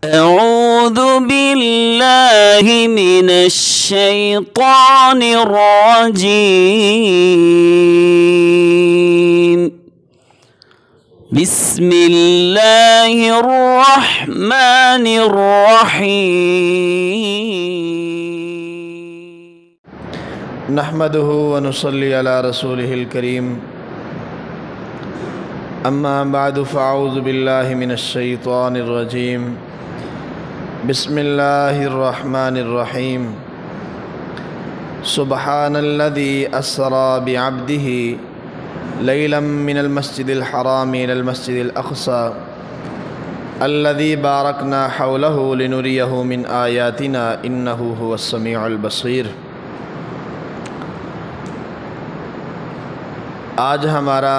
أعوذ بالله من الشيطان الرجيم. بسم الله الرحمن الرحيم. نحمده ونصلي على رسوله الكريم. اما بعد فاعوذ بالله من الشيطان الرجيم. بسم الله الرحمن الرحيم. سبحان الذي أسرى بعبده ليلا من المسجد الحرام إلى المسجد الأقصى الذي باركنا حوله لنريه من آياتنا إنه هو السميع البصير. آج ہمارا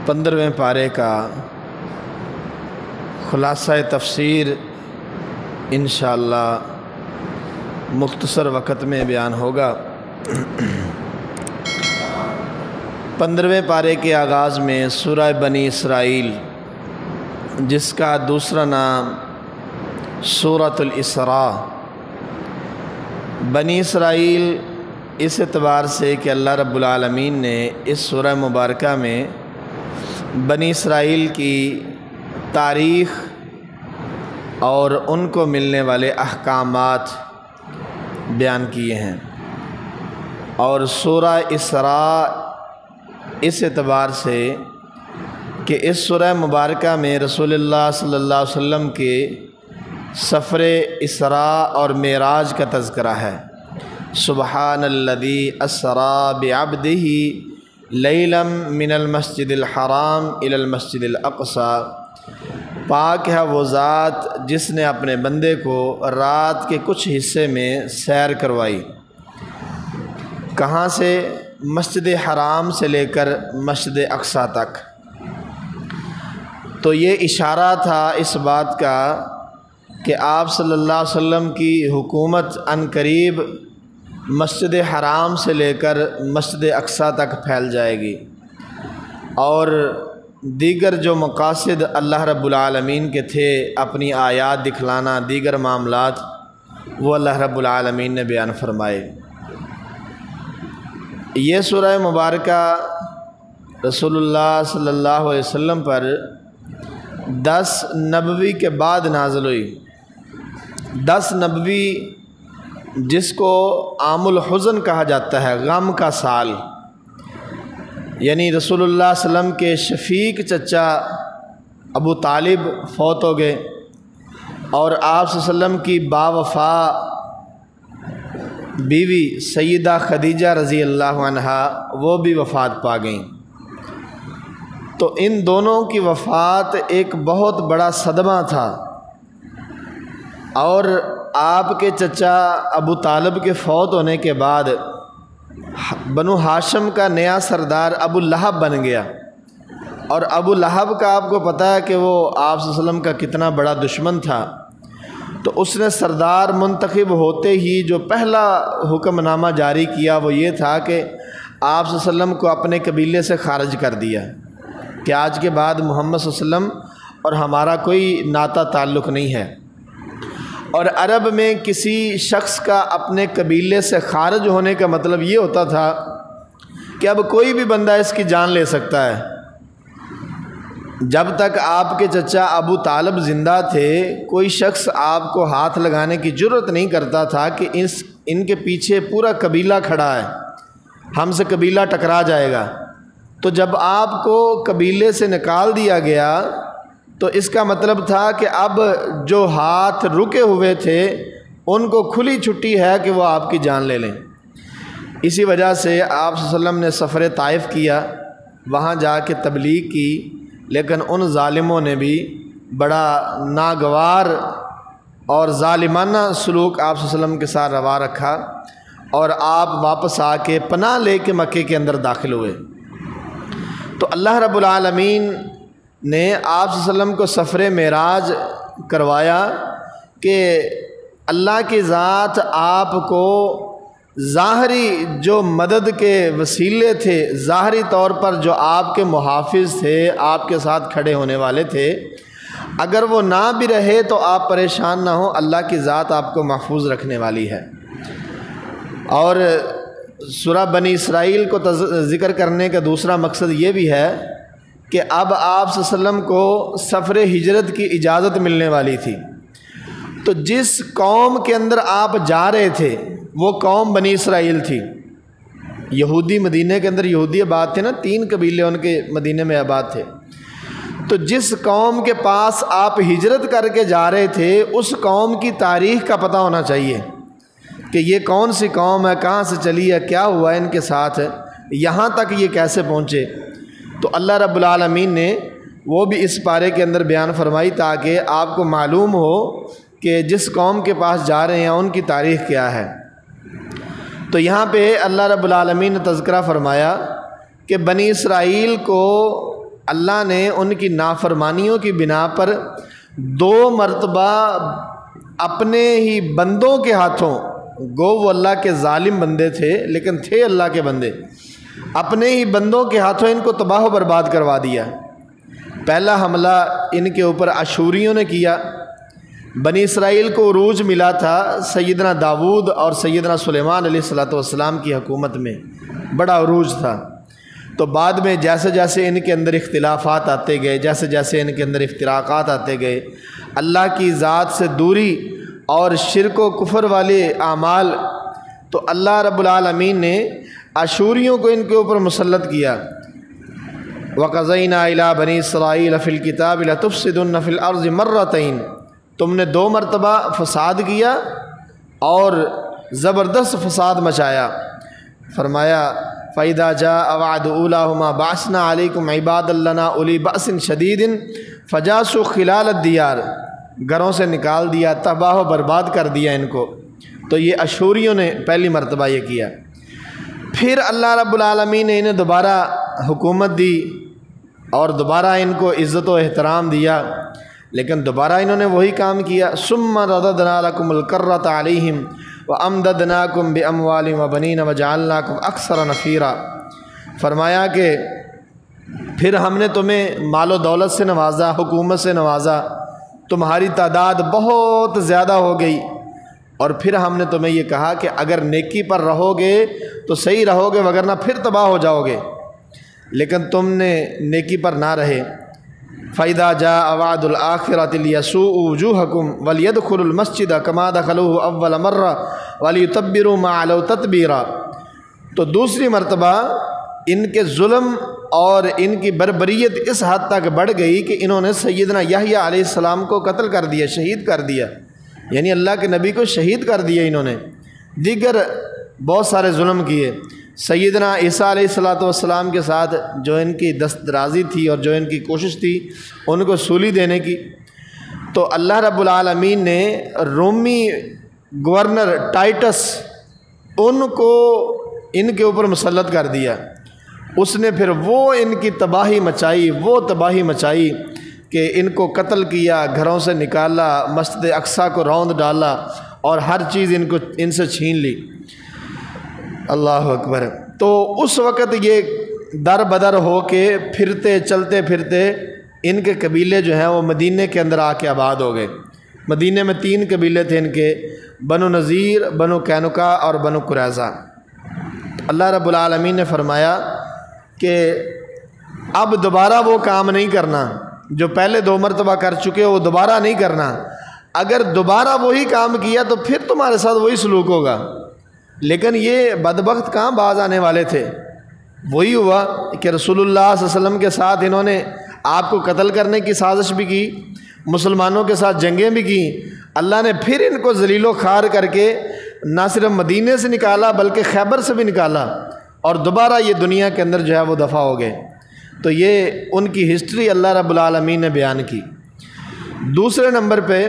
15ویں پارے کا خلاصہ تفسیر انشاءاللہ مختصر وقت میں بیان ہوگا۔ 15ویں پارے کے آغاز میں سورہ بنی اسرائیل، جس کا دوسرا نام سورۃ الاسراء، بنی اسرائیل اس اعتبار سے کہ اللہ رب العالمین نے اس سورہ مبارکہ میں بنی اسرائیل کی تاریخ اور ان کو ملنے والے احکامات بیان کیے ہیں، اور سورہ اسراء اس اعتبار سے کہ اس سورہ مبارکہ میں رسول اللہ صلی اللہ علیہ وسلم کے سفر اسراء اور معراج کا تذکرہ ہے۔ سبحان الذی اسری بعبدہ لیلا من المسجد الحرام الی المسجد الاقصی۔ پاک ہے وہ ذات جس نے اپنے بندے کو رات کے کچھ حصے میں سیر کروائی۔ کہاں سے؟ مسجد حرام سے لے کر مسجد اقصی تک۔ تو یہ اشارہ تھا اس بات کا کہ آپ صلی اللہ علیہ وسلم کی حکومت عنقریب مسجد حرام سے لے کر مسجد اقصی تک پھیل جائے گی، اور دیگر جو مقاصد اللہ رب العالمین کے تھے، اپنی آیات دکھلانا، دیگر معاملات، وہ اللہ رب العالمین نے بیان فرمائے۔ یہ سورہ مبارکہ رسول اللہ صلی اللہ علیہ وسلم پر 10 نبوی کے بعد نازل ہوئی۔ 10 نبوی جس کو عام الحزن کہا جاتا ہے، غم کا سال، یعنی رسول اللہ صلی اللہ علیہ وسلم کے شفیق چچا ابو طالب فوت ہو گئے، اور آپ صلی اللہ علیہ وسلم کی باوفا بیوی سیدہ خدیجہ رضی اللہ عنہا وہ بھی وفات پا گئیں۔ تو ان دونوں کی وفات ایک بہت بڑا صدمہ تھا، اور آپ کے چچا ابو طالب کے فوت ہونے کے بعد بنو ہاشم کا نیا سردار ابو لہب بن گیا، اور ابو لہب کا آپ کو پتہ ہے کہ وہ آپ صلی اللہ علیہ وسلم کا کتنا بڑا دشمن تھا۔ تو اس نے سردار منتخب ہوتے ہی جو پہلا حکم نامہ جاری کیا وہ یہ تھا کہ آپ صلی اللہ علیہ وسلم کو اپنے قبیلے سے خارج کر دیا، کہ آج کے بعد محمد صلی اللہ علیہ وسلم اور ہمارا کوئی ناتا تعلق نہیں ہے۔ اور عرب میں کسی شخص کا اپنے قبیلے سے خارج ہونے کا مطلب یہ ہوتا تھا کہ اب کوئی بھی بندہ اس کی جان لے سکتا ہے۔ جب تک آپ کے چچا ابو طالب زندہ تھے، کوئی شخص آپ کو ہاتھ لگانے کی جرت نہیں کرتا تھا کہ ان کے پیچھے پورا قبیلہ کھڑا ہے، ہم سے قبیلہ ٹکرا جائے گا۔ تو جب آپ کو قبیلے سے نکال دیا گیا تو اس کا مطلب تھا کہ اب جو ہاتھ رکے ہوئے تھے ان کو کھلی چھٹی ہے کہ وہ آپ کی جان لے لیں۔ اسی وجہ سے آپ صلی اللہ علیہ وسلم نے سفر طائف کیا، وہاں جا کے تبلیغ کی، لیکن ان ظالموں نے بھی بڑا ناگوار اور ظالمانہ سلوک آپ صلی اللہ علیہ وسلم کے ساتھ روا رکھا، اور آپ واپس آ کے پناہ لے کے مکے کے اندر داخل ہوئے۔ تو اللہ رب العالمین نے آپ صلی اللہ علیہ وسلم کو سفر معراج کروایا کہ اللہ کی ذات آپ کو ظاہری جو مدد کے وسیلے تھے، ظاہری طور پر جو آپ کے محافظ تھے، آپ کے ساتھ کھڑے ہونے والے تھے، اگر وہ نہ بھی رہے تو آپ پریشان نہ ہوں، اللہ کی ذات آپ کو محفوظ رکھنے والی ہے۔ اور سورہ بنی اسرائیل کو ذکر کرنے کا دوسرا مقصد یہ بھی ہے کہ اب آپ صلی اللہ علیہ وسلم کو سفر ہجرت کی اجازت ملنے والی تھی۔ تو جس قوم کے اندر آپ جا رہے تھے وہ قوم بنی اسرائیل تھی۔ یہودی مدینہ کے اندر یہودی آباد تھے نا، 3 قبیلے ان کے مدینہ میں آباد تھے۔ تو جس قوم کے پاس آپ ہجرت کر کے جا رہے تھے اس قوم کی تاریخ کا پتہ ہونا چاہیے کہ یہ کون سی قوم ہے، کہاں سے چلی ہے، کیا ہوا ان کے ساتھ، یہاں تک یہ کیسے پہنچے۔ تو اللہ رب العالمین نے وہ بھی اس پارے کے اندر بیان فرمائی تاکہ آپ کو معلوم ہو کہ جس قوم کے پاس جا رہے ہیں ان کی تاریخ کیا ہے۔ تو یہاں پہ اللہ رب العالمین نے تذکرہ فرمایا کہ بنی اسرائیل کو اللہ نے ان کی نافرمانیوں کی بنا پر 2 مرتبہ اپنے ہی بندوں کے ہاتھوں، گو وہ اللہ کے ظالم بندے تھے لیکن تھے اللہ کے بندے، اپنے ہی بندوں کے ہاتھوں ان کو تباہ و برباد کروا دیا۔ پہلا حملہ ان کے اوپر اشوریوں نے کیا۔ بنی اسرائیل کو عروج ملا تھا سیدنا داود اور سیدنا سلیمان علیہ السلام کی حکومت میں، بڑا عروج تھا۔ تو بعد میں جیسے جیسے ان کے اندر اختلافات آتے گئے، جیسے جیسے ان کے اندر افتراقات آتے گئے، اللہ کی ذات سے دوری اور شرک و کفر والے اعمال، تو اللہ رب العالمین نے اشوریوں کو ان کے اوپر مسلط کیا۔ وَقَضَيْنَا إِلَىٰ بَنِي إِسْرَائِيلَ فِي الْكِتَابِ لَتُفْسِدُنَّ فِي الْأَرْضِ مَرَّتَيْنِ، تم نے 2 مرتبہ فساد کیا اور زبردست فساد مچایا۔ فرمایا فَإِذَا جَاءَ وَعْدُ أُولَاهُمَا بَعَثْنَا عَلَيْكُمْ عِبَادًا لَنَا أُولِي بَأْسٍ شَدِيدٍ فَجَاسُوا خِلَالَ الدِّيَارِ، گھروں سے نکال دیا، تباہ و برباد کر دیا ان کو۔ تو یہ اشوریوں نے پہلی مرتبہ یہ کیا۔ پھر اللہ رب العالمین نے انہیں دوبارہ حکومت دی اور دوبارہ ان کو عزت و احترام دیا، لیکن دوبارہ انہوں نے وہی کام کیا۔ ثُمَّ رَدَدْنَا لَكُمُ الْكَرَّةَ عَلَيْهِمْ وَأَمْدَدْنَاكُمْ بِأَمْوَالٍ وَبَنِينَ وَجَعَلْنَاكُمْ أَكْثَرَ نَفِيرًا، فرمایا کہ پھر ہم نے تمہیں مال و دولت سے نوازا، حکومت سے نوازا، تمہاری تعداد بہت زیادہ ہو گئی، اور پھر ہم نے تمہیں یہ کہا کہ اگر نیکی پر رہو گے تو صحیح رہو گے ورنہ پھر تباہ ہو جاؤ گے، لیکن تم نے نیکی پر نہ رہے۔ فَإِذَا جَاءَ وَعْدُ الْآخِرَةِ لِيَسُوءُوا وُجُوهَكُمْ وَلْيَدْخُلُوا الْمَسْجِدَ كَمَا دَخَلُوهُ أَوَّلَ مَرَّةٍ وَلْيُتَبِّرُوا مَا عَلَوْا تَتْبِيرًا، تو دوسری مرتبہ ان کے ظلم اور ان کی بربریت اس حد تک بڑھ گئی کہ انہوں نے سیدنا یحییٰ علیہ السلام کو قتل کر دیا، شہید کر دیا، یعنی اللہ کے نبی کو شہید کر دیا انہوں نے۔ دیگر بہت سارے ظلم کیے۔ سیدنا عیسیٰ علیہ السلام کے ساتھ جو ان کی دست درازی تھی اور جو ان کی کوشش تھی ان کو سولی دینے کی، تو اللہ رب العالمین نے رومی گورنر ٹائٹس ان کو ان کے اوپر مسلط کر دیا۔ اس نے پھر وہ ان کی تباہی مچائی کہ ان کو قتل کیا، گھروں سے نکالا، مسجد اقصیٰ کو روند ڈالا اور ہر چیز ان سے چھین لی۔ اللہ اکبر۔ تو اس وقت یہ در بدر ہو کے چلتے پھرتے ان کے قبیلے جو ہیں وہ مدینے کے اندر آ کے آباد ہو گئے۔ مدینے میں 3 قبیلے تھے ان کے، بنو نذیر، بنو قینقاع اور بنو قریظہ۔ اللہ رب العالمین نے فرمایا کہ اب دوبارہ وہ کام نہیں کرنا جو پہلے 2 مرتبہ کر چکے ہو، وہ دوبارہ نہیں کرنا۔ اگر دوبارہ وہی کام کیا تو پھر تمہارے ساتھ وہی سلوک ہوگا۔ لیکن یہ بدبخت کہاں باز آنے والے تھے؟ وہی ہوا کہ رسول اللہ صلی اللہ علیہ وسلم کے ساتھ انہوں نے آپ کو قتل کرنے کی سازش بھی کی، مسلمانوں کے ساتھ جنگیں بھی کی۔ اللہ نے پھر ان کو ذلیل و خوار کر کے نہ صرف مدینے سے نکالا بلکہ خیبر سے بھی نکالا، اور دوبارہ یہ دنیا کے اندر جو ہے وہ دفع ہو گئے۔ تو یہ ان کی ہسٹری اللہ رب العالمین نے بیان کی۔ دوسرے نمبر پہ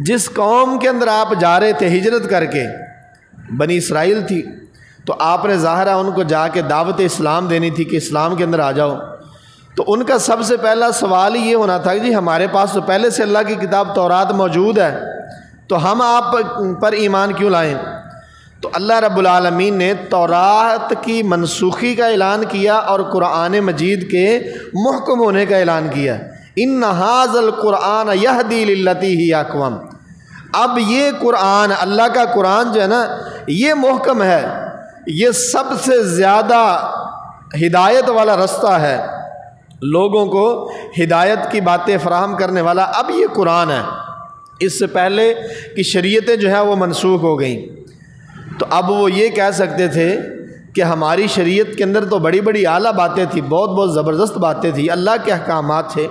جس قوم کے اندر آپ جا رہے تھے ہجرت کر کے، بنی اسرائیل تھی، تو آپ نے ظاہرہ ان کو جا کے دعوت اسلام دینی تھی کہ اسلام کے اندر آ جاؤ۔ تو ان کا سب سے پہلا سوال یہ ہونا تھا کہ جی ہمارے پاس تو پہلے سے اللہ کی کتاب تورات موجود ہے، تو ہم آپ پر ایمان کیوں لائیں؟ تو اللہ رب العالمین نے تورات کی منسوخی کا اعلان کیا اور قرآن مجید کے محکم ہونے کا اعلان کیا۔ ان ھذا القرآن یہدی للتی ہی اقوم۔ اب یہ قرآن، اللہ کا قرآن جو ہے نا، یہ محکم ہے، یہ سب سے زیادہ ہدایت والا رستہ ہے، لوگوں کو ہدایت کی باتیں فراہم کرنے والا اب یہ قرآن ہے۔ اس سے پہلے کی شریعتیں جو ہیں وہ منسوخ ہو گئیں، تو اب وہ یہ کہہ سکتے تھے کہ ہماری شریعت کے اندر تو بڑی بڑی اعلیٰ باتیں تھیں، بہت بہت زبردست باتیں تھیں، اللہ کے احکامات تھے،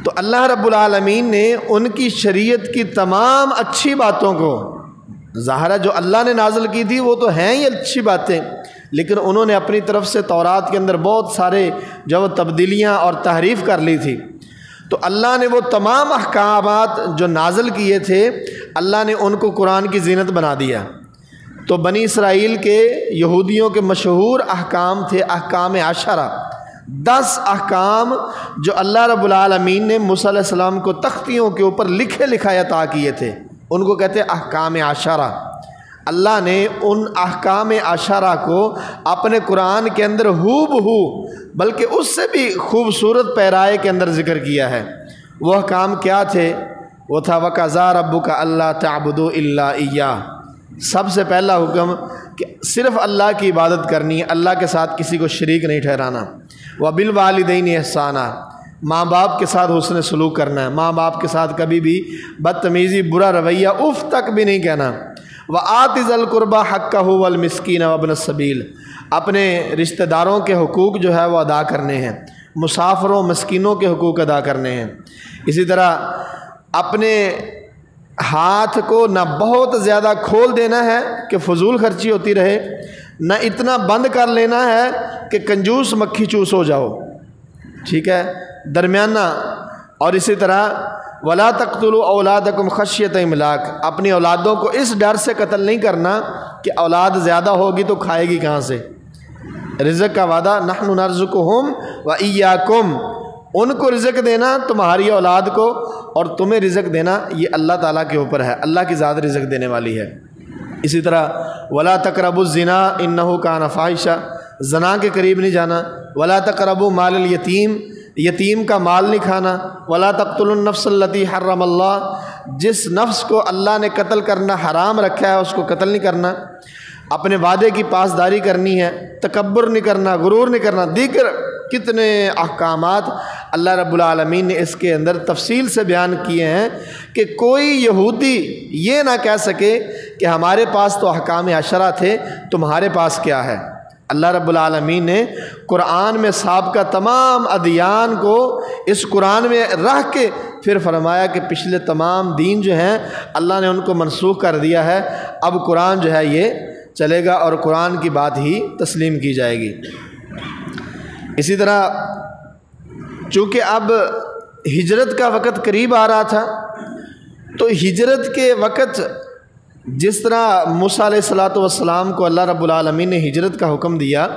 تو اللہ رب العالمین نے ان کی شریعت کی تمام اچھی باتوں کو، ظاہرہ جو اللہ نے نازل کی تھی وہ تو ہیں ہی اچھی باتیں، لیکن انہوں نے اپنی طرف سے تورات کے اندر بہت سارے جو تبدیلیاں اور تحریف کر لی تھی، تو اللہ نے وہ تمام احکامات جو نازل کیے تھے اللہ نے ان کو قرآن کی زینت بنا دیا۔ تو بنی اسرائیل کے یہودیوں کے مشہور احکام تھے احکام عشرہ، 10 احکام جو اللہ رب العالمین نے موسیٰ علیہ السلام کو تختیوں کے اوپر لکھے لکھائے عطا کیے تھے، ان کو کہتے ہیں احکام عشرہ۔ اللہ نے ان احکام عشرہ کو اپنے قرآن کے اندر ہو بہو بلکہ اس سے بھی خوبصورت پیرائے کے اندر ذکر کیا ہے۔ وہ احکام کیا تھے؟ وہ تھا وَقَضَىٰ رَبُّكَ أَلَّا تَعْبُدُوا إِلَّا إِيَّاهُ۔ سب سے پہلا حکم کہ صرف اللہ کی عبادت کرنی ہے، اللہ کے ساتھ کسی کو شریک نہیں ٹھہرانا۔ وَبِالْوَالِدَيْنِ إِحْسَانًا، ماں باپ کے ساتھ حسن سلوک کرنا ہے، ماں باپ کے ساتھ کبھی بھی بدتمیزی، برا رویہ، اف تک بھی نہیں کہنا۔ وَآتِ ذِی الْقُرْبَىٰ حَقَّهُ وَالْمِسْكِینَ وَابْنَ السَّبِیلِ، اپنے رشتہ داروں کے حقوق جو ہے وہ ادا کرنے ہیں، مسافروں مسکینوں کے حقوق ادا کرنے ہیں۔ اسی طرح اپنے ہاتھ کو نہ بہت زیادہ کھول دینا ہے کہ فضول خرچی ہوتی رہے، نہ اتنا بند کر لینا ہے کہ کنجوس مکھی چوس ہو جاؤ، ٹھیک ہے، درمیانہ۔ اور اسی طرح وَلَا تَقْتُلُوا أَوْلَادَكُمْ خَشْيَةَ إِمْلَاقٍ، اپنی اولادوں کو اس ڈر سے قتل نہیں کرنا کہ اولاد زیادہ ہوگی تو کھائے گی کہاں سے۔ رزق کا وعدہ نحن نرزقہم وإیاکم، ان کو رزق دینا تمہاری اولاد کو اور تمہیں رزق دینا یہ اللہ تعالیٰ کے اوپر ہے، اللہ کی ذات رزق دینے والی ہے۔ اسی طرح وَلَا تَقْرَبُوا الزِّنَا إِنَّهُ كَانَ فَاحِشًا، زنا کے قریب نہیں جانا۔ وَلَا تَقْرَبُوا مَالَ الْيَتِيمِ، یتیم کا مال نہیں کھانا۔ وَلَا تَقْتُلُوا النَّفْسَ الَّتِي حَرَّمَ اللَّهُ، جس نفس کو اللہ نے قتل کرنا حرام رکھا ہے اس کو قتل نہیں کرنا۔ اپنے وعدے کی پاسداری کرنی ہے، تکبر نہیں کرنا، غرور نہیں کرنا، دیگر کتنے احکامات اللہ رب العالمین نے اس کے اندر تفصیل سے بیان کیے ہیں کہ کوئی یہودی یہ نہ کہہ سکے کہ ہمارے پاس تو احکام عشرہ تھے، تمہارے پاس کیا ہے۔ اللہ رب العالمین نے قرآن میں سابقہ تمام ادیان کو اس قرآن میں رکھ کے پھر فرمایا کہ پچھلے تمام دین جو ہیں اللہ نے ان کو منسوخ کر دیا ہے، اب قرآن جو ہے یہ چلے گا اور قرآن کی بات ہی تسلیم کی جائے گی۔ اسی طرح چونکہ اب ہجرت کا وقت قریب آ رہا تھا، تو ہجرت کے وقت جس طرح موسیٰ علیہ السلام کو اللہ رب العالمین نے ہجرت کا حکم دیا،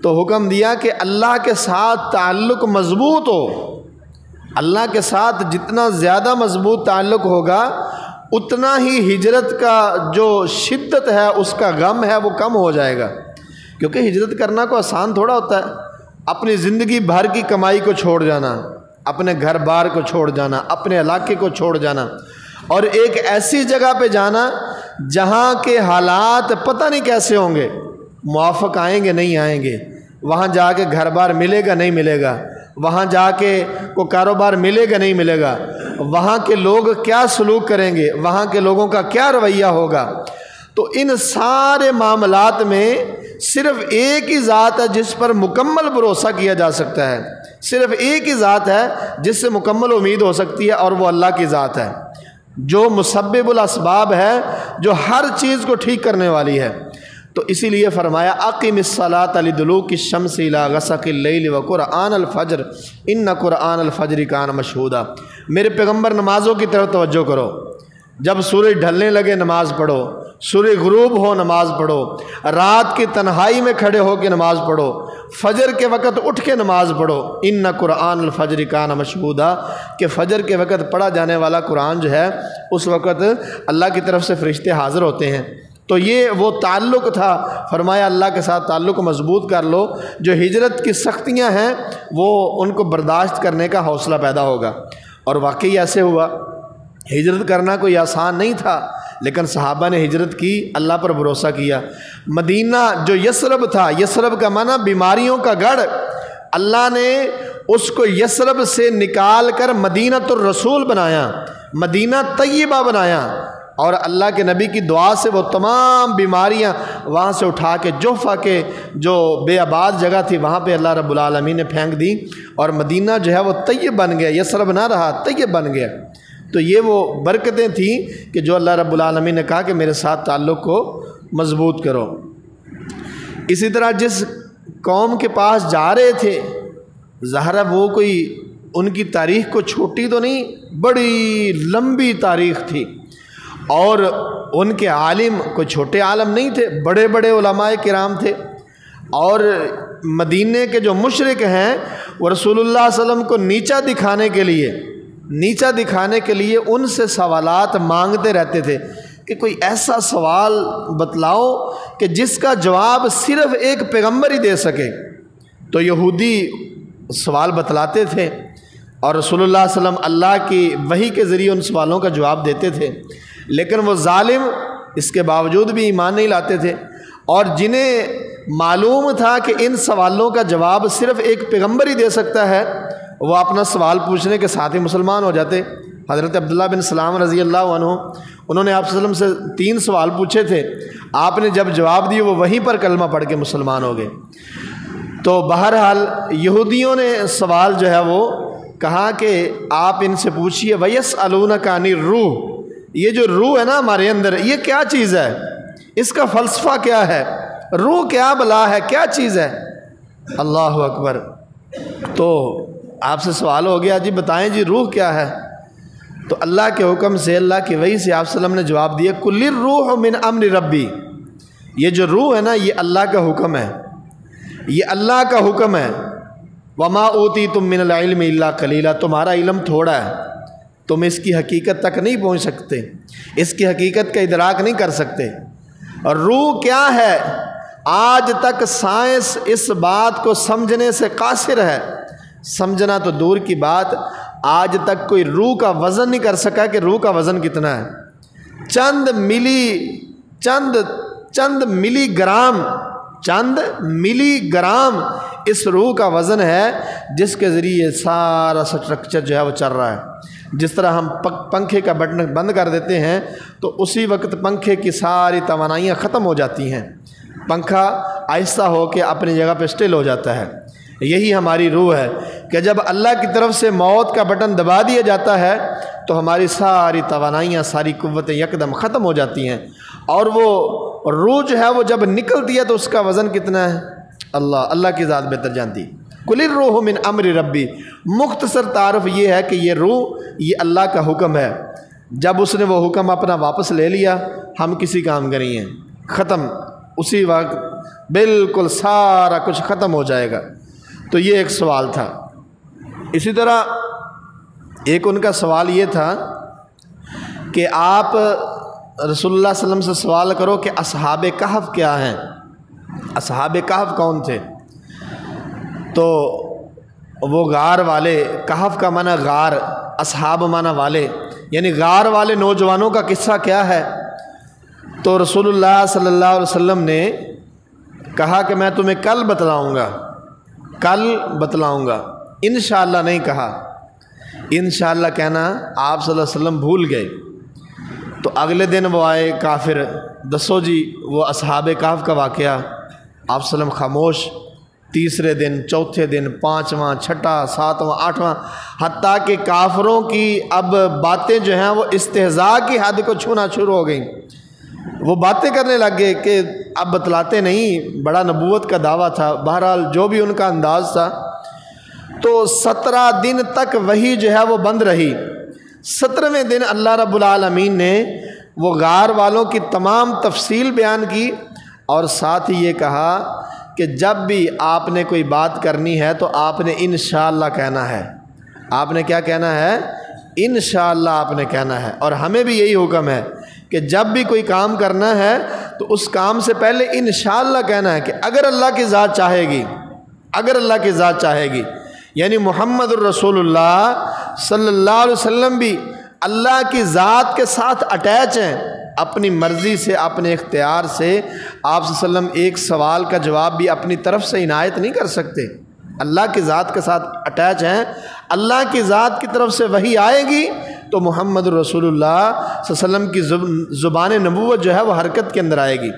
تو حکم دیا کہ اللہ کے ساتھ تعلق مضبوط ہو، اللہ کے ساتھ جتنا زیادہ مضبوط تعلق ہوگا اتنا ہی ہجرت کا جو شدت ہے اس کا غم ہے وہ کم ہو جائے گا، کیونکہ ہجرت کرنا کو آسان تھوڑا ہوتا ہے۔ اپنی زندگی بھر کی کمائی کو چھوڑ جانا، اپنے گھر بار کو چھوڑ جانا، اپنے علاقے کو چھوڑ جانا، اور ایک ایسی جگہ پہ جانا جہاں کے حالات پتہ نہیں کیسے ہوں گے، موافق آئیں گے نہیں آئیں گے، وہاں جا کے گھر بار ملے گا نہیں ملے گا، وہاں جا کے کوئی کاروبار ملے گا نہیں ملے گا، وہاں کے لوگ کیا سلوک کریں گے، وہاں کے لوگوں کا کیا رویہ ہوگا۔ تو ان سارے معاملات میں صرف ایک ہی ذات ہے جس پر مکمل بھروسہ کیا جا سکتا ہے، صرف ایک ہی ذات ہے جس سے مکمل امید ہو سکتی ہے، اور وہ اللہ کی ذات ہے جو مسبب الاسباب ہے، جو ہر چیز کو ٹھیک کرنے والی ہے۔ تو اسی لیے فرمایا اقم الصلاۃ لدلوک الشمس الی غسق اللیل وقرآن الفجر ان قرآن الفجر کان مشہودا۔ میرے پیغمبر نمازوں کی طرف توجہ کرو، جب سورج ڈھلنے لگے نماز پڑھو، سورج غروب ہو نماز پڑھو، رات کی تنہائی میں کھڑے ہو کے نماز پڑھو، فجر کے وقت اٹھ کے نماز پڑھو، ان قرآن الفجر کان مشہودا، کہ فجر کے وقت پڑھا جانے والا قرآن جو ہے اس وقت اللہ کی طرف سے فرشتے حاضر ہوتے ہیں، تو یہ وہ تعلق تھا، فرمایا اللہ کے ساتھ تعلق مضبوط کر لو، جو ہجرت کی سختیاں ہیں وہ ان کو برداشت کرنے کا حوصلہ پیدا ہوگا۔ اور واقعی ایسے ہوا، ہجرت کرنا کوئی آسان نہیں تھا، لیکن صحابہ نے ہجرت کی، اللہ پر بھروسہ کیا۔ مدینہ جو یثرب تھا، یثرب کا معنی بیماریوں کا گڑھ، اللہ نے اس کو یثرب سے نکال کر مدینۃ الرسول بنایا، مدینہ طیبہ بنایا، اور اللہ کے نبی کی دعا سے وہ تمام بیماریاں وہاں سے اٹھا کے جوفہ کے جو بے آباد جگہ تھی وہاں پہ اللہ رب العالمین نے پھینک دی، اور مدینہ جو ہے وہ طیب بن گیا، یثرب نہ رہا، طیب بن گیا۔ تو یہ وہ برکتیں تھیں کہ جو اللہ رب العالمین نے کہا کہ میرے ساتھ تعلق کو مضبوط کرو۔ اسی طرح جس قوم کے پاس جا رہے تھے، ظاہر وہ کوئی ان کی تاریخ کو چھوٹی تو نہیں، بڑی لمبی تاریخ تھی، اور ان کے عالم کوئی چھوٹے عالم نہیں تھے، بڑے بڑے علماء کرام تھے، اور مدینے کے جو مشرک ہیں وہ رسول اللہ صلی اللہ علیہ وسلم کو نیچا دکھانے کے لیے ان سے سوالات مانگتے رہتے تھے کہ کوئی ایسا سوال بتلاؤ کہ جس کا جواب صرف ایک پیغمبر ہی دے سکے۔ تو یہودی سوال بتلاتے تھے، اور رسول اللہ صلی اللہ علیہ وسلم اللہ کی وحی کے ذریعے ان سوالوں کا جواب دیتے تھے، لیکن وہ ظالم اس کے باوجود بھی ایمان نہیں لاتے تھے، اور جنہیں معلوم تھا کہ ان سوالوں کا جواب صرف ایک پیغمبر ہی دے سکتا ہے، وہ اپنا سوال پوچھنے کے ساتھ ہی مسلمان ہو جاتے۔ حضرت عبداللہ بن سلام رضی اللہ عنہ، انہوں نے آپ صلی اللہ علیہ وسلم سے 3 سوال پوچھے تھے، آپ نے جب جواب دیے وہ وہیں پر کلمہ پڑھ کے مسلمان ہو گئے۔ تو بہرحال یہودیوں نے سوال جو ہے وہ کہا کہ آپ ان سے پوچھیے وَيَسْأَلُونَكَ عَنِ الرُّوحِ، یہ جو روح ہے نا ہمارے اندر، یہ کیا چیز ہے، اس کا فلسفہ کیا ہے، روح کیا بلا ہے، کیا چیز ہے؟ اللہ اکبر۔ تو آپ سے سوال ہو گیا جی بتائیں جی روح کیا ہے؟ تو اللہ کے حکم سے، اللہ کی وحی سے آپ صلی اللہ علیہ وسلم نے جواب دیا قُلِ الرُّوحُ مِنْ أَمْرِ رَبِّي، یہ جو روح ہے نا یہ اللہ کا حکم ہے، یہ اللہ کا حکم ہے۔ وَمَا أُوتِيتُم مِّنَ الْعِلْمِ إِلَّا قَلِيلًا، تمہارا علم تھوڑا ہے، تم اس کی حقیقت تک نہیں پہنچ سکتے، اس کی حقیقت کا ادراک نہیں کر سکتے۔ اور روح کیا ہے، آج تک سائنس اس بات کو سمجھنے سے قاصر ہے، سمجھنا تو دور کی بات، آج تک کوئی روح کا وزن نہیں کر سکا کہ روح کا وزن کتنا ہے۔ چند ملی گرام اس روح کا وزن ہے، جس کے ذریعے سارا سٹرکچر جو ہے وہ چل رہا ہے۔ جس طرح ہم پنکھے کا بٹن بند کر دیتے ہیں تو اسی وقت پنکھے کی ساری توانائیاں ختم ہو جاتی ہیں، پنکھا آہستہ ہو کے اپنی جگہ پہ اسٹل ہو جاتا ہے۔ یہی ہماری روح ہے کہ جب اللہ کی طرف سے موت کا بٹن دبا دیا جاتا ہے تو ہماری ساری توانائیاں، ساری قوتیں یکدم ختم ہو جاتی ہیں، اور وہ روح جو ہے وہ جب نکلتی ہے تو اس کا وزن کتنا ہے، اللہ کی ذات بہتر جانتی۔ قُلِ الرُّوحُ مِنْ أَمْرِ رَبِّي، مختصر تعارف یہ ہے کہ یہ روح یہ اللہ کا حکم ہے، جب اس نے وہ حکم اپنا واپس لے لیا ہم کسی کام کا نہیں ہیں، ختم، اسی وقت بالکل سارا کچھ ختم ہو جائے گا۔ تو یہ ایک سوال تھا۔ اسی طرح ایک ان کا سوال یہ تھا کہ آپ رسول اللہ صلی اللہ علیہ وسلم سے سوال کرو کہ اصحاب کہف کیا ہیں، اصحاب کہف کون تھے؟ تو وہ غار والے، کہف کا معنی غار، اصحاب معنی والے، یعنی غار والے نوجوانوں کا قصہ کیا ہے؟ تو رسول اللہ صلی اللہ علیہ وسلم نے کہا کہ میں تمہیں کل بتلاؤں گا، انشاءاللہ نہیں کہا، انشاءاللہ کہنا آپ صلی اللہ علیہ وسلم بھول گئے۔ تو اگلے دن وہ آئے کافر، دسو جی وہ اصحاب کہف کا واقعہ، آپ صلی اللہ علیہ وسلم خاموش، تیسرے دن، چوتھے دن، 5واں، 6واں، 7واں، 8واں، حتیٰ کہ کافروں کی اب باتیں جو ہیں وہ استہزاء کی حد کو چھونا شروع ہو گئیں، وہ باتیں کرنے لگ گئے کہ اب بتلاتے نہیں، بڑا نبوت کا دعویٰ تھا، بہرحال جو بھی ان کا انداز تھا۔ تو 17 دن تک وحی جو ہے وہ بند رہی۔ 17ویں دن اللہ رب العالمین نے وہ غار والوں کی تمام تفصیل بیان کی، اور ساتھ ہی یہ کہا کہ جب بھی آپ نے کوئی بات کرنی ہے تو آپ نے انشاءاللہ کہنا ہے۔ آپ نے کیا کہنا ہے؟ انشاءاللہ آپ نے کہنا ہے۔ اور ہمیں بھی یہی حکم ہے کہ جب بھی کوئی کام کرنا ہے تو اس کام سے پہلے انشاءاللہ کہنا ہے کہ اگر اللہ کی ذات چاہے گی، اگر اللہ کی ذات چاہے گی، یعنی محمد الرسول اللہ صلی اللہ علیہ وسلم بھی اللہ کی ذات کے ساتھ اٹیچ ہیں، اپنی مرضی سے، اپنے اختیار سے آپ صلی اللہ علیہ وسلم ایک سوال کا جواب بھی اپنی طرف سے عنایت نہیں کر سکتے، اللہ کی ذات کے ساتھ اٹیچ ہیں۔ اللہ کی ذات کی طرف سے وحی آئے گی تو محمد رسول اللہ صلی اللہ علیہ وسلم کی زبان نبوت جو ہے وہ حرکت کے اندر آئے گی۔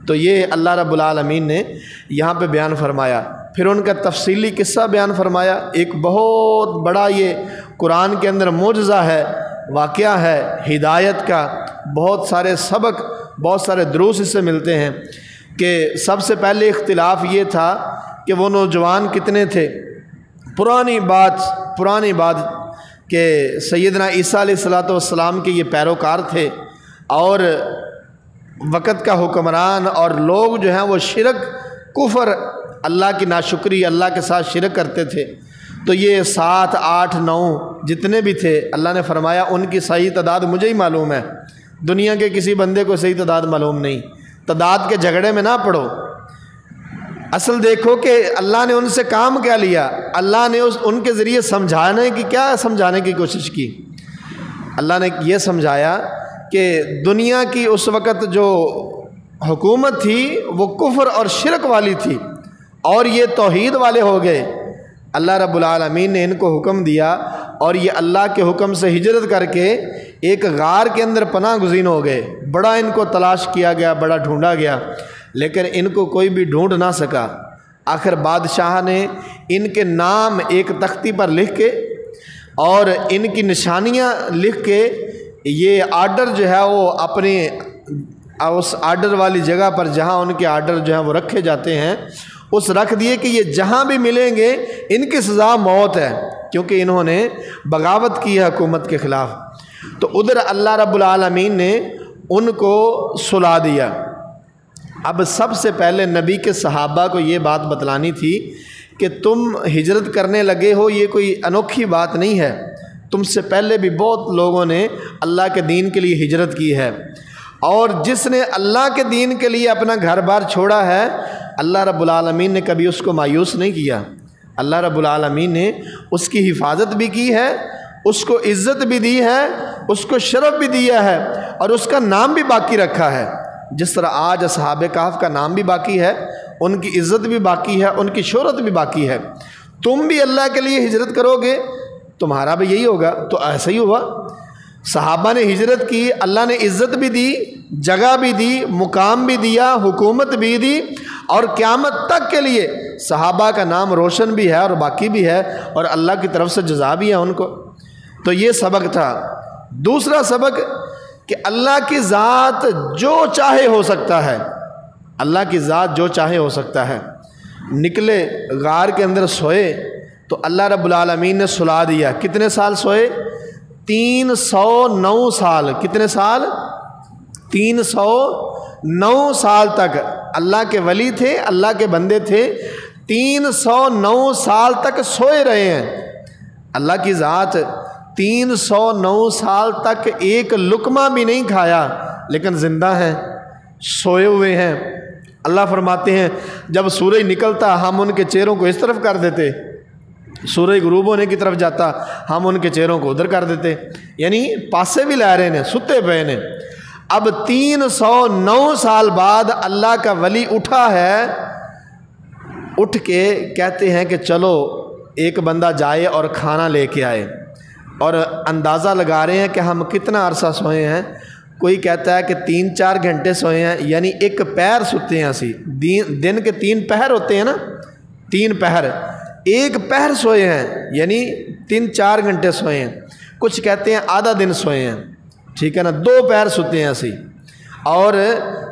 تو یہ اللہ رب العالمین نے یہاں پہ بیان فرمایا۔ پھر ان کا تفصیلی قصہ بیان فرمایا۔ ایک بہت بڑا یہ قرآن کے اندر معجزہ ہے، واقعہ ہے ہدایت کا، بہت سارے سبق، بہت سارے دروس اس سے ملتے ہیں۔ کہ سب سے پہلے اختلاف یہ تھا کہ وہ نوجوان کتنے تھے۔ پرانی بات کہ سیدنا عیسیٰ علیہ السلام کے یہ پیروکار تھے اور وقت کا حکمران، اور لوگ جو ہیں وہ شرک، کفر، اللہ کی ناشکری، اللہ کے ساتھ شرک کرتے تھے۔ تو یہ 7، 8، 9 جتنے بھی تھے، اللہ نے فرمایا ان کی صحیح تعداد مجھے ہی معلوم ہے، دنیا کے کسی بندے کو صحیح تعداد معلوم نہیں۔ تعداد کے جھگڑے میں نہ پڑو، اصل دیکھو کہ اللہ نے ان سے کام کیا لیا۔ اللہ نے ان کے ذریعے سمجھانے کی کوشش کی۔ اللہ نے یہ سمجھایا کہ دنیا کی اس وقت جو حکومت تھی وہ کفر اور شرک والی تھی، اور یہ توحید والے ہو گئے۔ اللہ رب العالمین نے ان کو حکم دیا اور یہ اللہ کے حکم سے ہجرت کر کے ایک غار کے اندر پناہ گزین ہو گئے۔ بڑا ان کو تلاش کیا گیا، بڑا ڈھونڈا گیا، لیکن ان کو کوئی بھی ڈھونڈ نہ سکا۔ آخر بادشاہ نے ان کے نام ایک تختی پر لکھ کے اور ان کی نشانیاں لکھ کے یہ آرڈر جو ہے وہ اپنے اس آرڈر والی جگہ پر جہاں ان کے آرڈر جو ہیں وہ رکھے جاتے ہیں اس رکھ دیے کہ یہ جہاں بھی ملیں گے ان کی سزا موت ہے، کیونکہ انہوں نے بغاوت کی ہے حکومت کے خلاف۔ تو ادھر اللہ رب العالمین نے ان کو سلا دیا۔ اب سب سے پہلے نبی کے صحابہ کو یہ بات بتلانی تھی کہ تم ہجرت کرنے لگے ہو، یہ کوئی انوکھی بات نہیں ہے، تم سے پہلے بھی بہت لوگوں نے اللہ کے دین کے لیے ہجرت کی ہے، اور جس نے اللہ کے دین کے لیے اپنا گھر بار چھوڑا ہے اللہ رب العالمین نے کبھی اس کو مایوس نہیں کیا۔ اللہ رب العالمین نے اس کی حفاظت بھی کی ہے، اس کو عزت بھی دی ہے، اس کو شرف بھی دیا ہے، اور اس کا نام بھی باقی رکھا ہے۔ جس طرح آج اصحاب کہف کا نام بھی باقی ہے، ان کی عزت بھی باقی ہے، ان کی شہرت بھی باقی ہے۔ تم بھی اللہ کے لیے ہجرت کرو گے تمہارا بھی یہی ہوگا۔ تو ایسا ہی ہوا، صحابہ نے ہجرت کی، اللہ نے عزت بھی دی، جگہ بھی دی، مقام بھی دیا، حکومت بھی دی، اور قیامت تک کے لیے صحابہ کا نام روشن بھی ہے اور باقی بھی ہے، اور اللہ کی طرف سے جزا بھی ہے ان کو۔ تو یہ سبق تھا۔ دوسرا سبق کہ اللہ کی ذات جو چاہے ہو سکتا ہے، اللہ کی ذات جو چاہے ہو سکتا ہے۔ نکلے غار کے اندر سوئے تو اللہ رب العالمین نے سلا دیا۔ کتنے سال سوئے؟ 309 سال۔ کتنے سال؟ 309 سال تک اللہ کے ولی تھے، اللہ کے بندے تھے، 309 سال تک سوئے رہے ہیں۔ اللہ کی ذات 309 سال تک ایک لقمہ بھی نہیں کھایا، لیکن زندہ ہیں، سوئے ہوئے ہیں۔ اللہ فرماتے ہیں جب سورج نکلتا ہم ان کے چہروں کو اس طرف کر دیتے، سورج غروب ہونے کی طرف جاتا ہم ان کے چہروں کو ادھر کر دیتے، یعنی پاسے بھی لے رہے ہیں، ستے پے نے۔ اب 309 سال بعد اللہ کا ولی اٹھا ہے، اٹھ کے کہتے ہیں کہ چلو ایک بندہ جائے اور کھانا لے کے آئے، اور اندازہ لگا رہے ہیں کہ ہم کتنا عرصہ سوئے ہیں۔ کوئی کہتا ہے کہ 3-4 گھنٹے سوئے ہیں، یعنی ایک پہر سوتے ہیں اسی دن کے 3 پہر ہوتے ہیں نا، 3 پہر، ایک پہر سوئے ہیں، یعنی 3-4 گھنٹے سوئے ہیں۔ کچھ کہتے ہیں آدھا دن سوئے ہیں، ٹھیک ہے نا، 2 پہر سوتے ہیں اسی، اور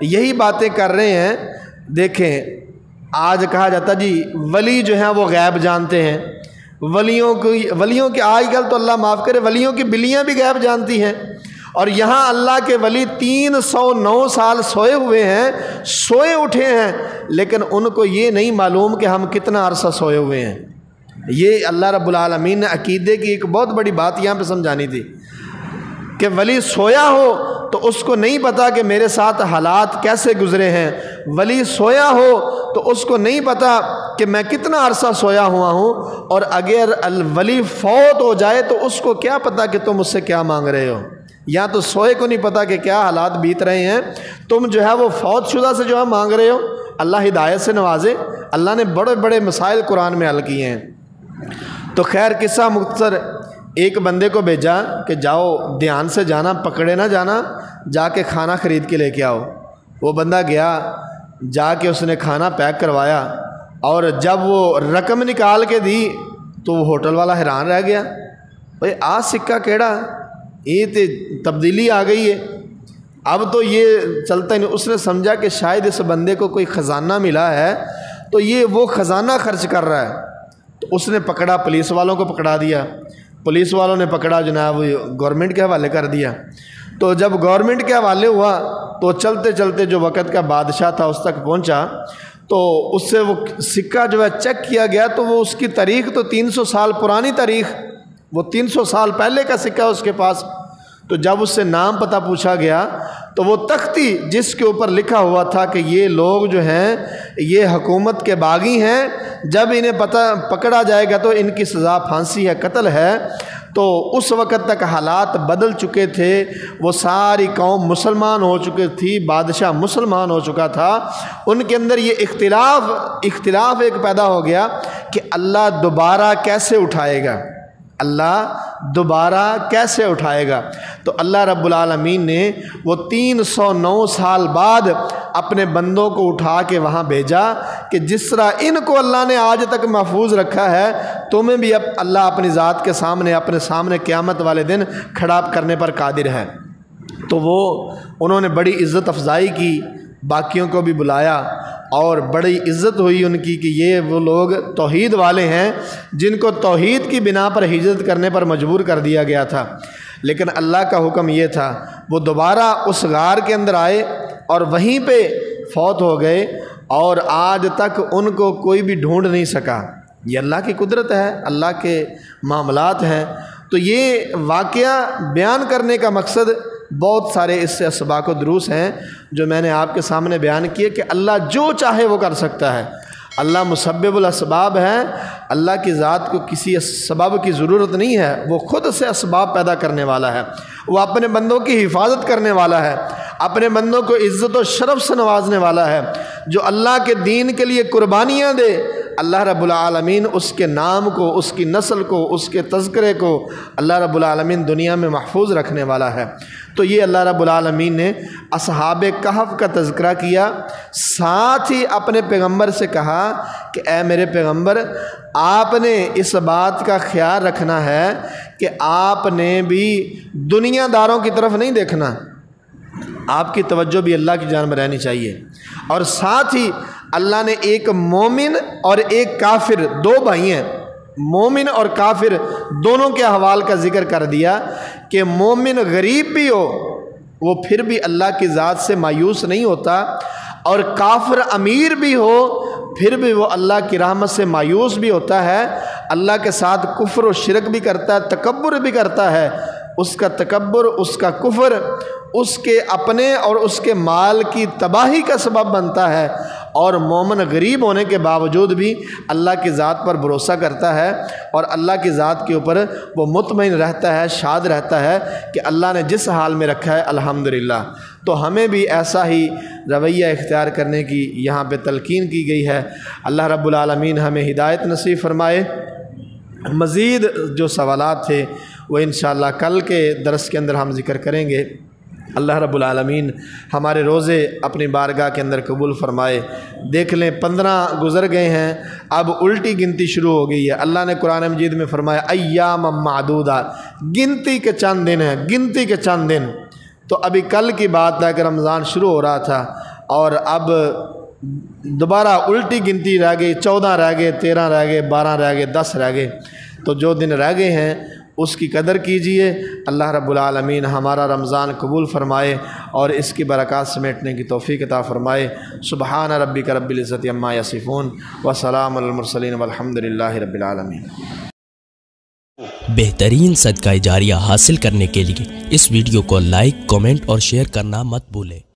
یہی باتیں کر رہے ہیں۔ دیکھیں آج کہا جاتا جی ولی جو ہیں وہ غیب جانتے ہیں، ولیوں کے آج کل تو اللہ معاف کرے ولیوں کی بلیاں بھی غیب جانتی ہیں، اور یہاں اللہ کے ولی 309 سال سوئے ہوئے ہیں، سوئے اٹھے ہیں، لیکن ان کو یہ نہیں معلوم کہ ہم کتنا عرصہ سوئے ہوئے ہیں۔ یہ اللہ رب العالمین نے عقیدے کی ایک بہت بڑی بات یہاں پہ سمجھانی تھی کہ ولی سویا ہو تو اس کو نہیں پتا کہ میرے ساتھ حالات کیسے گزرے ہیں، ولی سویا ہو تو اس کو نہیں پتا کہ میں کتنا عرصہ سویا ہوا ہوں، اور اگر الولی فوت ہو جائے تو اس کو کیا پتا کہ تم اس سے کیا مانگ رہے ہو۔ یا تو سوئے کو نہیں پتا کہ کیا حالات بیت رہے ہیں، تم جو ہے وہ فوت شدہ سے جو ہے مانگ رہے ہو۔ اللہ ہدایت سے نوازے، اللہ نے بڑے بڑے مسائل قرآن میں حل کیے ہیں۔ تو خیر قصہ مختصر، ایک بندے کو بھیجا کہ جاؤ دھیان سے جانا، پکڑے نہ جانا، جا کے کھانا خرید کے لے کے آؤ۔ وہ بندہ گیا، جا کے اس نے کھانا پیک کروایا، اور جب وہ رقم نکال کے دی تو وہ ہوٹل والا حیران رہ گیا، بھئی آ سکہ کیڑا، یہ تے تبدیلی آ گئی ہے، اب تو یہ چلتا نہیں۔ اس نے سمجھا کہ شاید اس بندے کو کوئی خزانہ ملا ہے تو یہ وہ خزانہ خرچ کر رہا ہے۔ تو اس نے پکڑا، پولیس والوں کو پکڑا دیا، پولیس والوں نے پکڑا جناب گورنمنٹ کے حوالے کر دیا۔ تو جب گورنمنٹ کے حوالے ہوا تو چلتے چلتے جو وقت کا بادشاہ تھا اس تک پہنچا، تو اس سے وہ سکہ جو ہے چیک کیا گیا، تو وہ اس کی تاریخ تو 300 سال پرانی تاریخ، وہ 300 سال پہلے کا سکہ اس کے پاس۔ تو جب اس سے نام پتہ پوچھا گیا تو وہ تختی جس کے اوپر لکھا ہوا تھا کہ یہ لوگ جو ہیں یہ حکومت کے باغی ہیں، جب انہیں پکڑا جائے گا تو ان کی سزا پھانسی ہے، قتل ہے۔ تو اس وقت تک حالات بدل چکے تھے، وہ ساری قوم مسلمان ہو چکی تھی، بادشاہ مسلمان ہو چکا تھا، ان کے اندر یہ اختلاف ایک پیدا ہو گیا کہ اللہ دوبارہ کیسے اٹھائے گا، اللہ دوبارہ کیسے اٹھائے گا۔ تو اللہ رب العالمین نے وہ 309 سال بعد اپنے بندوں کو اٹھا کے وہاں بھیجا کہ جس طرح ان کو اللہ نے آج تک محفوظ رکھا ہے، تمہیں بھی اب اللہ اپنی ذات کے سامنے، اپنے سامنے قیامت والے دن کھڑا کرنے پر قادر ہے۔ تو انہوں نے بڑی عزت افزائی کی، باقیوں کو بھی بلایا، اور بڑی عزت ہوئی ان کی کہ یہ وہ لوگ توحید والے ہیں جن کو توحید کی بنا پر ہجرت کرنے پر مجبور کر دیا گیا تھا۔ لیکن اللہ کا حکم یہ تھا، وہ دوبارہ اس غار کے اندر آئے اور وہیں پہ فوت ہو گئے، اور آج تک ان کو کوئی بھی ڈھونڈ نہیں سکا۔ یہ اللہ کی قدرت ہے، اللہ کے معاملات ہیں۔ تو یہ واقعہ بیان کرنے کا مقصد بہت سارے اس سے اسباق و دروس ہیں جو میں نے آپ کے سامنے بیان کیے کہ اللہ جو چاہے وہ کر سکتا ہے، اللہ مسبب الاسباب ہے، اللہ کی ذات کو کسی سبب کی ضرورت نہیں ہے، وہ خود سے اسباب پیدا کرنے والا ہے، وہ اپنے بندوں کی حفاظت کرنے والا ہے، اپنے بندوں کو عزت و شرف سے نوازنے والا ہے۔ جو اللہ کے دین کے لیے قربانیاں دے، اللہ رب العالمین اس کے نام کو، اس کی نسل کو، اس کے تذکرے کو اللہ رب العالمین دنیا میں محفوظ رکھنے والا ہے۔ تو یہ اللہ رب العالمین نے اصحاب کہف کا تذکرہ کیا، ساتھ ہی اپنے پیغمبر سے کہا کہ اے میرے پیغمبر، آپ نے اس بات کا خیال رکھنا ہے کہ آپ نے بھی دنیا داروں کی طرف نہیں دیکھنا، آپ کی توجہ بھی اللہ کی جانب رہنی چاہیے۔ اور ساتھ ہی اللہ نے ایک مومن اور ایک کافر، دو بھائی ہیں، مومن اور کافر دونوں کے احوال کا ذکر کر دیا کہ مومن غریب بھی ہو وہ پھر بھی اللہ کی ذات سے مایوس نہیں ہوتا، اور کافر امیر بھی ہو پھر بھی وہ اللہ کی رحمت سے مایوس بھی ہوتا ہے، اللہ کے ساتھ کفر و شرک بھی کرتا ہے، تکبر بھی کرتا ہے۔ اس کا تکبر، اس کا کفر اس کے اپنے اور اس کے مال کی تباہی کا سبب بنتا ہے، اور مومن غریب ہونے کے باوجود بھی اللہ کی ذات پر بھروسہ کرتا ہے اور اللہ کی ذات کے اوپر وہ مطمئن رہتا ہے، شاد رہتا ہے کہ اللہ نے جس حال میں رکھا ہے الحمدللہ۔ تو ہمیں بھی ایسا ہی رویہ اختیار کرنے کی یہاں پہ تلقین کی گئی ہے۔ اللہ رب العالمین ہمیں ہدایت نصیب فرمائے۔ مزید جو سوالات تھے وہ انشاءاللہ کل کے درس کے اندر ہم ذکر کریں گے۔ اللہ رب العالمین ہمارے روزے اپنی بارگاہ کے اندر قبول فرمائے۔ دیکھ لیں 15 گزر گئے ہیں، اب الٹی گنتی شروع ہو گئی ہے۔ اللہ نے قرآن مجید میں فرمایا ایام معدودہ، گنتی کے چند دن ہیں، گنتی کے چند دن۔ تو ابھی کل کی بات ہے کہ رمضان شروع ہو رہا تھا، اور اب دوبارہ الٹی گنتی رہ گئی، 14 رہ گئے، 13 رہ گئے، 12 رہ گئے، 10 رہ گئے۔ تو جو دن رہ گئے ہیں اس کی قدر کیجئے۔ اللہ رب العالمین ہمارا رمضان قبول فرمائے اور اس کی برکات سمیٹنے کی توفیق عطا فرمائے۔ سبحان ربک رب العزت عما یصفون وسلام علی المرسلین والحمد للہ رب العالمین۔ بہترین صدقہ جاریہ حاصل کرنے کے لیے اس ویڈیو کو لائک، کمنٹ اور شیئر کرنا مت بھولیں۔